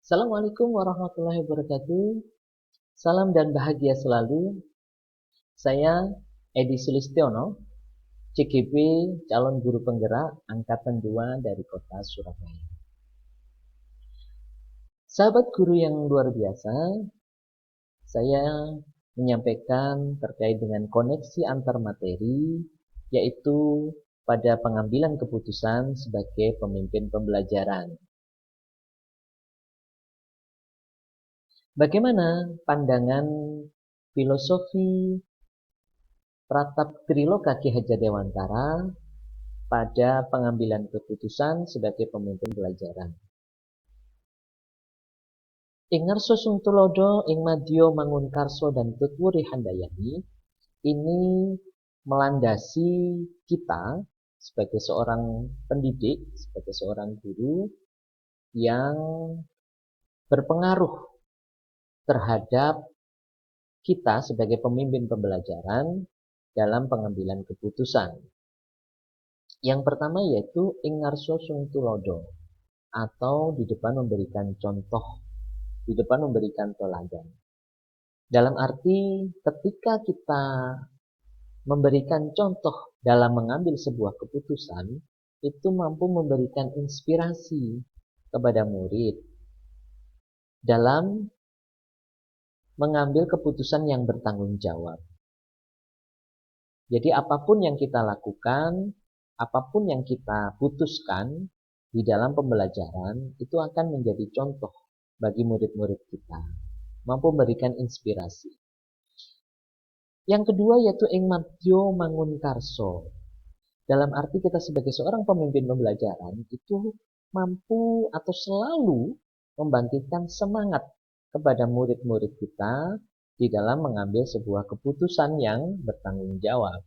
Assalamualaikum warahmatullahi wabarakatuh. Salam dan bahagia selalu. Saya Edi Sulistiono, CGP calon guru penggerak angkatan 2 dari Kota Surabaya. Sahabat guru yang luar biasa, saya menyampaikan terkait dengan koneksi antar materi, yaitu pada pengambilan keputusan sebagai pemimpin pembelajaran. Bagaimana pandangan filosofi Pratap Triloka Ki Hajar Dewantara pada pengambilan keputusan sebagai pemimpin pelajaran? Ing ngarsa sung tulodo, ing madya mangunkarso dan tutwuri handayani, ini melandasi kita sebagai seorang pendidik, sebagai seorang guru yang berpengaruh terhadap kita sebagai pemimpin pembelajaran dalam pengambilan keputusan. Yang pertama yaitu ing ngarsa sung tulodo, atau di depan memberikan contoh, di depan memberikan teladan. Dalam arti ketika kita memberikan contoh dalam mengambil sebuah keputusan, itu mampu memberikan inspirasi kepada murid dalam mengambil keputusan yang bertanggung jawab. Jadi apapun yang kita lakukan, apapun yang kita putuskan di dalam pembelajaran, itu akan menjadi contoh bagi murid-murid kita, mampu memberikan inspirasi. Yang kedua yaitu ing madya mangunkarso. Dalam arti kita sebagai seorang pemimpin pembelajaran itu mampu atau selalu membangkitkan semangat kepada murid-murid kita di dalam mengambil sebuah keputusan yang bertanggung jawab.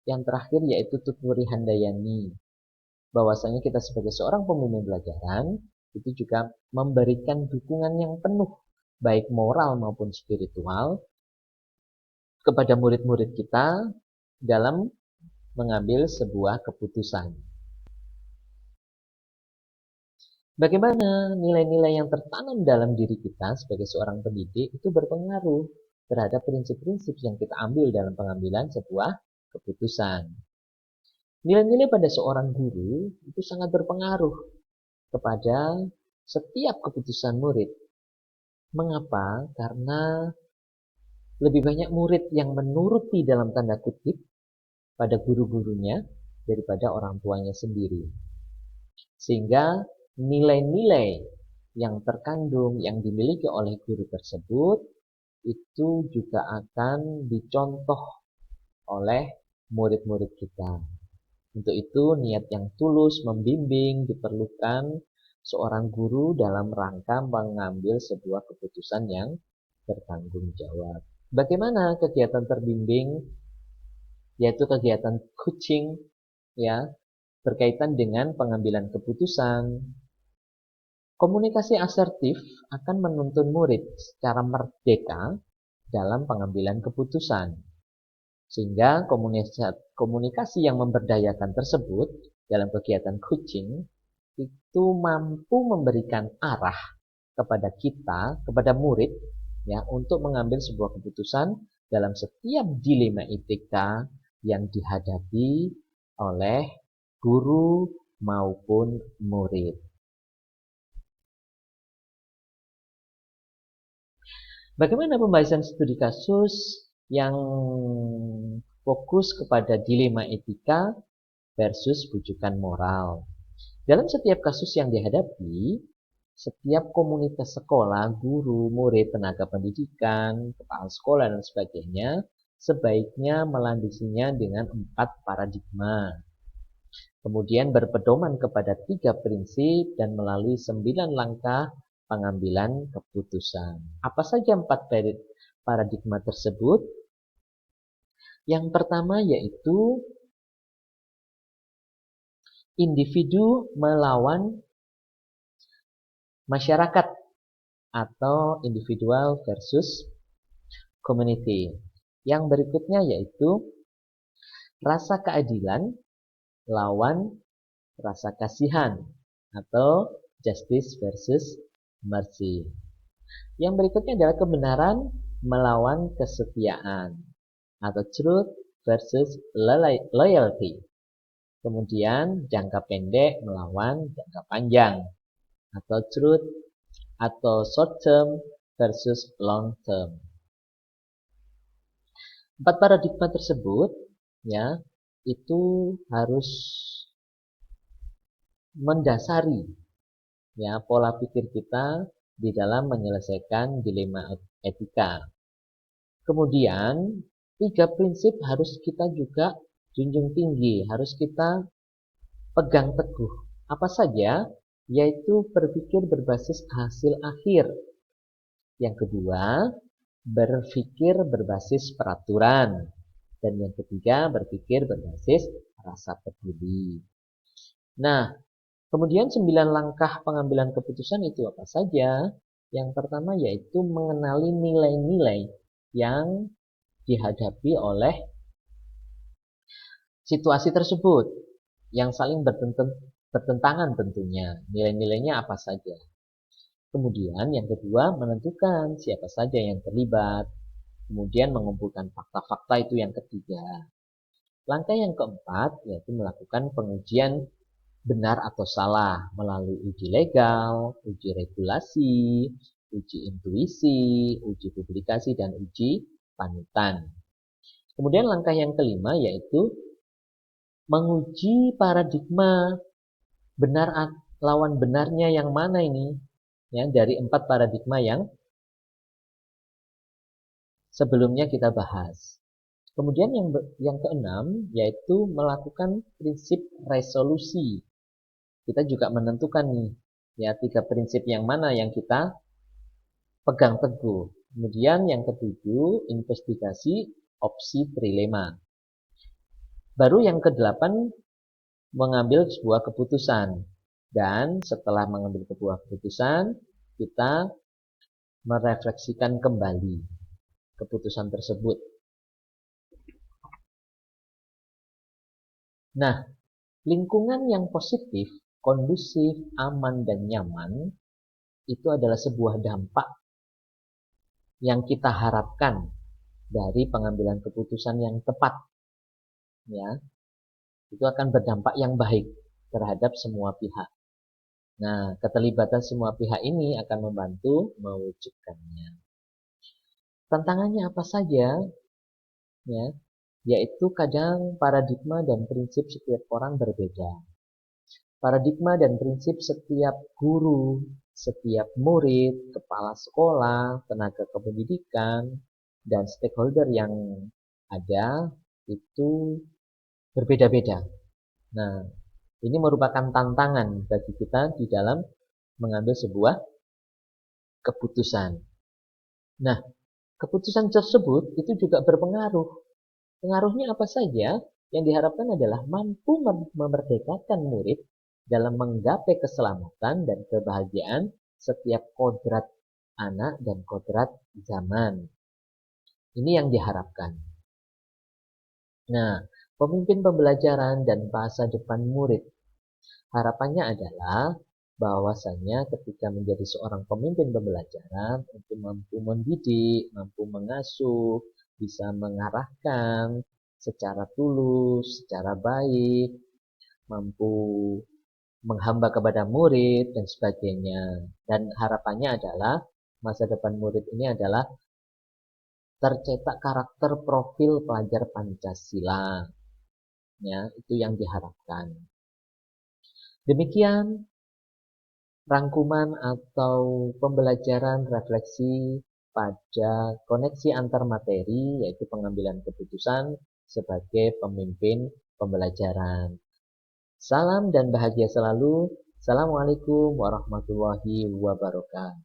Yang terakhir yaitu tutwuri handayani. Bahwasanya kita sebagai seorang pemimpin pelajaran itu juga memberikan dukungan yang penuh, baik moral maupun spiritual, kepada murid-murid kita dalam mengambil sebuah keputusan. Bagaimana nilai-nilai yang tertanam dalam diri kita sebagai seorang pendidik itu berpengaruh terhadap prinsip-prinsip yang kita ambil dalam pengambilan sebuah keputusan. Nilai-nilai pada seorang guru itu sangat berpengaruh kepada setiap keputusan murid. Mengapa? Karena lebih banyak murid yang menuruti dalam tanda kutip pada guru-gurunya daripada orang tuanya sendiri. Sehingga nilai-nilai yang terkandung, yang dimiliki oleh guru tersebut, itu juga akan dicontoh oleh murid-murid kita. Untuk itu niat yang tulus membimbing diperlukan seorang guru dalam rangka mengambil sebuah keputusan yang bertanggung jawab. Bagaimana kegiatan terbimbing, yaitu kegiatan coaching, ya, berkaitan dengan pengambilan keputusan. Komunikasi asertif akan menuntun murid secara merdeka dalam pengambilan keputusan. Sehingga komunikasi yang memberdayakan tersebut dalam kegiatan coaching itu mampu memberikan arah kepada kita, kepada murid, ya, untuk mengambil sebuah keputusan dalam setiap dilema etika yang dihadapi oleh guru maupun murid. Bagaimana pembahasan studi kasus yang fokus kepada dilema etika versus rujukan moral? Dalam setiap kasus yang dihadapi, setiap komunitas sekolah, guru, murid, tenaga pendidikan, kepala sekolah, dan sebagainya, sebaiknya melandasinya dengan 4 paradigma. Kemudian berpedoman kepada 3 prinsip dan melalui 9 langkah pengambilan keputusan. Apa saja 4 paradigma tersebut? Yang pertama yaitu individu melawan masyarakat atau individual versus community. Yang berikutnya yaitu rasa keadilan lawan rasa kasihan atau justice versus mercy. Yang berikutnya adalah kebenaran melawan kesetiaan atau truth versus loyalty. Kemudian jangka pendek melawan jangka panjang atau truth atau short term versus long term. 4 paradigma tersebut ya itu harus mendasari ya pola pikir kita di dalam menyelesaikan dilema etika. Kemudian 3 prinsip harus kita juga junjung tinggi, harus kita pegang teguh. Apa saja? Yaitu berpikir berbasis hasil akhir. Yang kedua, berpikir berbasis peraturan. Dan yang ketiga, berpikir berbasis rasa peduli. Nah, kemudian 9 langkah pengambilan keputusan itu apa saja? Yang pertama yaitu mengenali nilai-nilai yang dihadapi oleh situasi tersebut yang saling bertentangan tentunya. Nilai-nilainya apa saja. Kemudian yang kedua menentukan siapa saja yang terlibat. Kemudian mengumpulkan fakta-fakta itu yang ketiga. Langkah yang keempat yaitu melakukan pengujian benar atau salah melalui uji legal, uji regulasi, uji intuisi, uji publikasi, dan uji panutan. Kemudian langkah yang kelima yaitu menguji paradigma benar lawan benarnya yang mana ini ya dari 4 paradigma yang sebelumnya kita bahas. Kemudian yang keenam yaitu melakukan prinsip resolusi. Kita juga menentukan nih ya 3 prinsip yang mana yang kita pegang teguh. Kemudian yang ketujuh investigasi opsi trilema. Baru yang kedelapan mengambil sebuah keputusan. Dan setelah mengambil sebuah keputusan, kita merefleksikan kembali keputusan tersebut. Nah, lingkungan yang positif, kondusif, aman, dan nyaman itu adalah sebuah dampak yang kita harapkan dari pengambilan keputusan yang tepat. Ya, itu akan berdampak yang baik terhadap semua pihak. Nah, keterlibatan semua pihak ini akan membantu mewujudkannya. Tantangannya apa saja? Ya, yaitu kadang paradigma dan prinsip setiap orang berbeda. Paradigma dan prinsip setiap guru, setiap murid, kepala sekolah, tenaga kependidikan, dan stakeholder yang ada itu berbeda-beda. Nah, ini merupakan tantangan bagi kita di dalam mengambil sebuah keputusan. Nah, keputusan tersebut itu juga berpengaruh. Pengaruhnya apa saja? Yang diharapkan adalah mampu memerdekakan murid dalam menggapai keselamatan dan kebahagiaan setiap kodrat anak dan kodrat zaman. Ini yang diharapkan. Nah, pemimpin pembelajaran dan masa depan murid. Harapannya adalah bahwasanya ketika menjadi seorang pemimpin pembelajaran untuk mampu mendidik, mampu mengasuh, bisa mengarahkan secara tulus, secara baik, mampu menghamba kepada murid dan sebagainya. Dan harapannya adalah masa depan murid ini adalah tercetak karakter profil pelajar Pancasila. Ya, itu yang diharapkan. Demikian rangkuman atau pembelajaran refleksi pada koneksi antar materi yaitu pengambilan keputusan sebagai pemimpin pembelajaran. Salam dan bahagia selalu. Assalamualaikum warahmatullahi wabarakatuh.